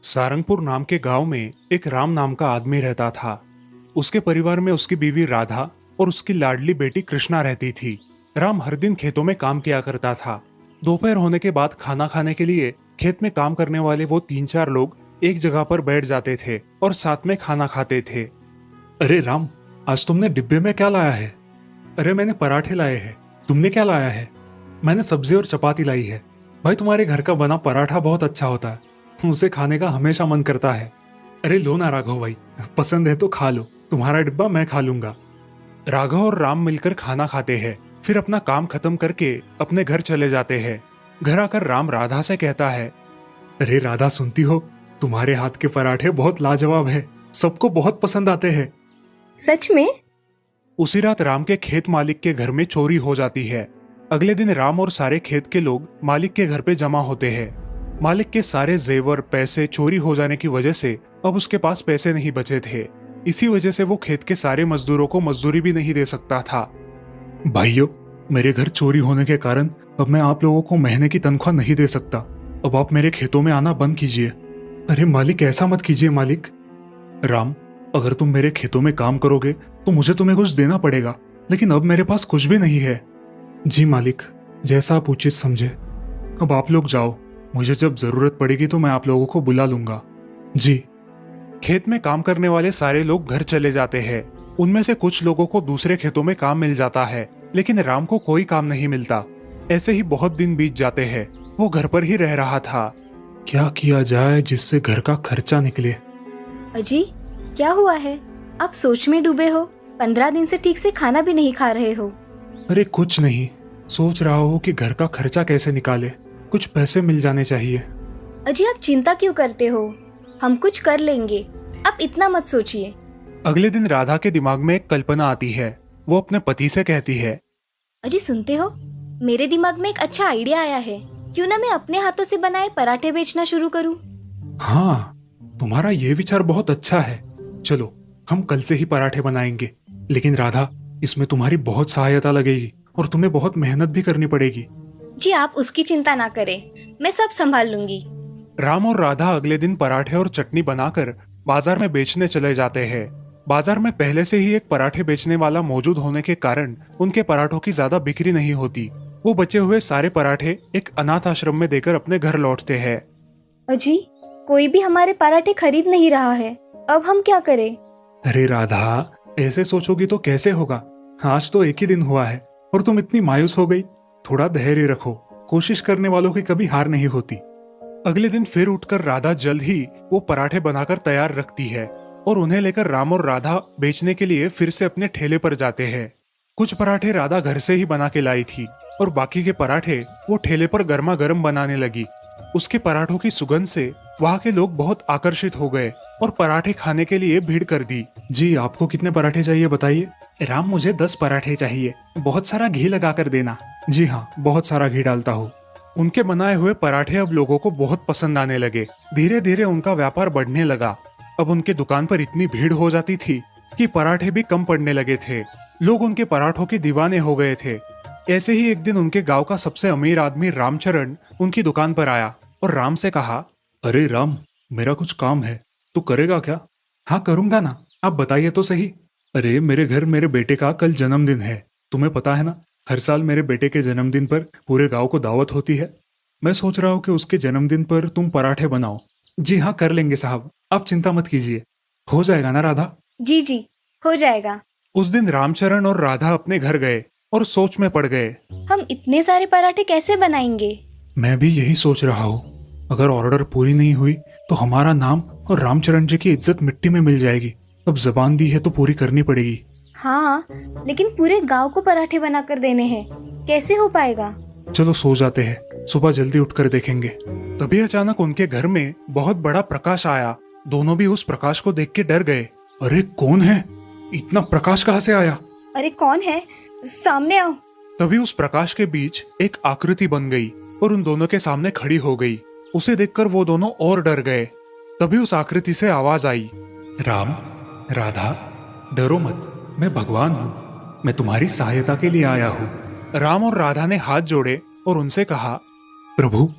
सारंगपुर नाम के गांव में एक राम नाम का आदमी रहता था। उसके परिवार में उसकी बीवी राधा और उसकी लाडली बेटी कृष्णा रहती थी। राम हर दिन खेतों में काम किया करता था। दोपहर होने के बाद खाना खाने के लिए खेत में काम करने वाले वो 3-4 लोग एक जगह पर बैठ जाते थे और साथ में खाना खाते थे। अरे राम, आज तुमने डिब्बे में क्या लाया है? अरे मैंने पराठे लाए हैं। तुमने क्या लाया है? मैंने सब्जी और चपाती लाई है। भाई, तुम्हारे घर का बना पराठा बहुत अच्छा होता है, उसे खाने का हमेशा मन करता है। अरे लो ना राघव भाई, पसंद है तो खा लो, तुम्हारा डिब्बा मैं खा लूंगा। राघव और राम मिलकर खाना खाते हैं, फिर अपना काम खत्म करके अपने घर चले जाते हैं। घर आकर राम राधा से कहता है, अरे राधा, सुनती हो? तुम्हारे हाथ के पराठे बहुत लाजवाब है, सबको बहुत पसंद आते हैं। सच में? उसी रात राम के खेत मालिक के घर में चोरी हो जाती है। अगले दिन राम और सारे खेत के लोग मालिक के घर पे जमा होते हैं। मालिक के सारे जेवर पैसे चोरी हो जाने की वजह से अब उसके पास पैसे नहीं बचे थे। इसी वजह से वो खेत के सारे मजदूरों को मजदूरी भी नहीं दे सकता था। भाइयों, मेरे घर चोरी होने के कारण अब मैं आप लोगों को महीने की तनख्वाह नहीं दे सकता। अब आप मेरे खेतों में आना बंद कीजिए। अरे मालिक, ऐसा मत कीजिए मालिक। राम, अगर तुम मेरे खेतों में काम करोगे तो मुझे तुम्हें कुछ देना पड़ेगा, लेकिन अब मेरे पास कुछ भी नहीं है। जी मालिक, जैसा आप उचित समझे। अब आप लोग जाओ, मुझे जब जरूरत पड़ेगी तो मैं आप लोगों को बुला लूंगा। जी। खेत में काम करने वाले सारे लोग घर चले जाते हैं। उनमें से कुछ लोगों को दूसरे खेतों में काम मिल जाता है, लेकिन राम को कोई काम नहीं मिलता। ऐसे ही बहुत दिन बीत जाते हैं। वो घर पर ही रह रहा था। क्या किया जाए जिससे घर का खर्चा निकले? अजी, क्या हुआ है? आप सोच में डूबे हो। 15 दिन से ठीक से खाना भी नहीं खा रहे हो। अरे कुछ नहीं, सोच रहा हूँ कि घर का खर्चा कैसे निकाले, कुछ पैसे मिल जाने चाहिए। अजी, आप चिंता क्यों करते हो? हम कुछ कर लेंगे, आप इतना मत सोचिए। अगले दिन राधा के दिमाग में एक कल्पना आती है। वो अपने पति से कहती है, अजी सुनते हो, मेरे दिमाग में एक अच्छा आइडिया आया है। क्यों ना मैं अपने हाथों से बनाए पराठे बेचना शुरू करूं? हाँ, तुम्हारा ये विचार बहुत अच्छा है। चलो, हम कल से ही पराठे बनाएंगे। लेकिन राधा, इसमें तुम्हारी बहुत सहायता लगेगी और तुम्हें बहुत मेहनत भी करनी पड़ेगी। जी आप उसकी चिंता ना करें, मैं सब संभाल लूंगी। राम और राधा अगले दिन पराठे और चटनी बनाकर बाजार में बेचने चले जाते हैं। बाजार में पहले से ही एक पराठे बेचने वाला मौजूद होने के कारण उनके पराठों की ज्यादा बिक्री नहीं होती। वो बचे हुए सारे पराठे एक अनाथ आश्रम में देकर अपने घर लौटते हैं। अजी, कोई भी हमारे पराठे खरीद नहीं रहा है, अब हम क्या करें? अरे राधा, ऐसे सोचोगी तो कैसे होगा? आज तो एक ही दिन हुआ है और तुम इतनी मायूस हो गई। थोड़ा धैर्य रखो, कोशिश करने वालों की कभी हार नहीं होती। अगले दिन फिर उठकर राधा जल्द ही वो पराठे बनाकर तैयार रखती है और उन्हें लेकर राम और राधा बेचने के लिए फिर से अपने ठेले पर जाते हैं। कुछ पराठे राधा घर से ही बना के लाई थी और बाकी के पराठे वो ठेले पर गर्मा गर्म बनाने लगी। उसके पराठों की सुगंध से वहाँ के लोग बहुत आकर्षित हो गए और पराठे खाने के लिए भीड़ कर दी। जी, आपको कितने पराठे चाहिए बताइए? राम, मुझे 10 पराठे चाहिए, बहुत सारा घी लगा कर देना। जी हाँ, बहुत सारा घी डालता हूँ। उनके बनाए हुए पराठे अब लोगों को बहुत पसंद आने लगे। धीरे धीरे उनका व्यापार बढ़ने लगा। अब उनके दुकान पर इतनी भीड़ हो जाती थी कि पराठे भी कम पड़ने लगे थे। लोग उनके पराठों के दीवाने हो गए थे। ऐसे ही एक दिन उनके गांव का सबसे अमीर आदमी रामचरण उनकी दुकान पर आया और राम से कहा, अरे राम, मेरा कुछ काम है, तू करेगा क्या? हाँ करूंगा ना, आप बताइए तो सही। अरे मेरे घर मेरे बेटे का कल जन्मदिन है, तुम्हें पता है ना, हर साल मेरे बेटे के जन्मदिन पर पूरे गांव को दावत होती है। मैं सोच रहा हूँ कि उसके जन्मदिन पर तुम पराठे बनाओ। जी हाँ, कर लेंगे साहब, आप चिंता मत कीजिए। हो जाएगा ना राधा? जी जी, हो जाएगा। उस दिन रामचरण और राधा अपने घर गए और सोच में पड़ गए। हम इतने सारे पराठे कैसे बनाएंगे? मैं भी यही सोच रहा हूँ। अगर ऑर्डर पूरी नहीं हुई तो हमारा नाम और रामचरण जी की इज्जत मिट्टी में मिल जाएगी। अब जबान दी है तो पूरी करनी पड़ेगी। हाँ, लेकिन पूरे गांव को पराठे बनाकर देने हैं, कैसे हो पाएगा? चलो सो जाते हैं, सुबह जल्दी उठकर देखेंगे। तभी अचानक उनके घर में बहुत बड़ा प्रकाश आया। दोनों भी उस प्रकाश को देख के डर गए। अरे कौन है? इतना प्रकाश कहाँ से आया? अरे कौन है? सामने आओ। तभी उस प्रकाश के बीच एक आकृति बन गई और उन दोनों के सामने खड़ी हो गई। उसे देखकर वो दोनों और डर गए। तभी उस आकृति से आवाज आई, राम, राधा, डरो मत, मैं भगवान हूँ, मैं तुम्हारी सहायता के लिए आया हूँ। राम और राधा ने हाथ जोड़े और उनसे कहा, प्रभु,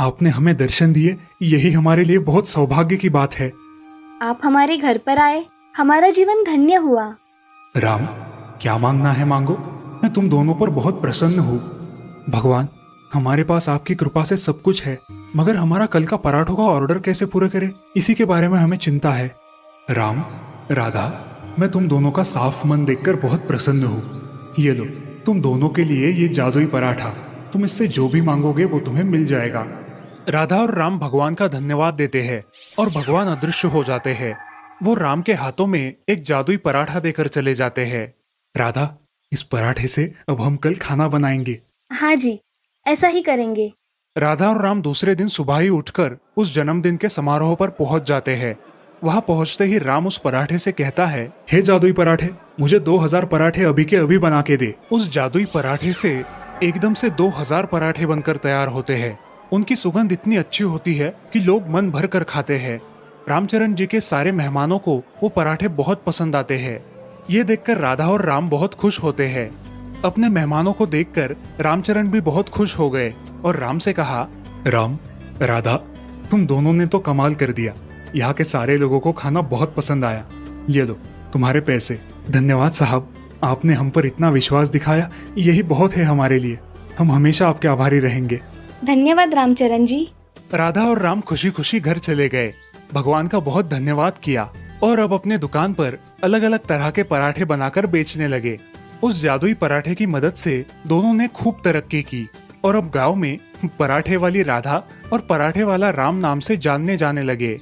आपने हमें दर्शन दिए, यही हमारे लिए बहुत सौभाग्य की बात है। आप हमारे घर पर आए, हमारा जीवन धन्य हुआ। राम, क्या मांगना है मांगो, मैं तुम दोनों पर बहुत प्रसन्न हूँ। भगवान, हमारे पास आपकी कृपा से सब कुछ है, मगर हमारा कल का पराठों का ऑर्डर कैसे पूरा करें, इसी के बारे में हमें चिंता है। राम, राधा, मैं तुम दोनों का साफ मन देखकर बहुत प्रसन्न हूँ। ये लो, तुम दोनों के लिए ये जादुई पराठा, तुम इससे जो भी मांगोगे वो तुम्हें मिल जाएगा। राधा और राम भगवान का धन्यवाद देते हैं और भगवान अदृश्य हो जाते हैं। वो राम के हाथों में एक जादुई पराठा देकर चले जाते हैं। राधा, इस पराठे से अब हम कल खाना बनाएंगे। हाँ जी, ऐसा ही करेंगे। राधा और राम दूसरे दिन सुबह ही उठकर उस जन्मदिन के समारोह पर पहुंच जाते हैं। वहां पहुंचते ही राम उस पराठे से कहता है, हे जादुई पराठे, मुझे 2000 पराठे अभी के अभी बना के दे। उस जादुई पराठे से एकदम से 2000 पराठे बनकर तैयार होते हैं। उनकी सुगंध इतनी अच्छी होती है कि लोग मन भर कर खाते हैं। रामचरण जी के सारे मेहमानों को वो पराठे बहुत पसंद आते हैं। ये देखकर राधा और राम बहुत खुश होते हैं। अपने मेहमानों को देखकर रामचरण भी बहुत खुश हो गए और राम से कहा, राम, राधा, तुम दोनों ने तो कमाल कर दिया। यहाँ के सारे लोगों को खाना बहुत पसंद आया। ये लो तुम्हारे पैसे। धन्यवाद साहब, आपने हम पर इतना विश्वास दिखाया, यही बहुत है हमारे लिए। हम हमेशा आपके आभारी रहेंगे। धन्यवाद रामचरण जी। राधा और राम खुशी खुशी घर चले गए, भगवान का बहुत धन्यवाद किया और अब अपने दुकान पर अलग अलग तरह के पराठे बनाकर बेचने लगे। उस जादुई पराठे की मदद से दोनों ने खूब तरक्की की और अब गांव में पराठे वाली राधा और पराठे वाला राम नाम से जानने जाने लगे।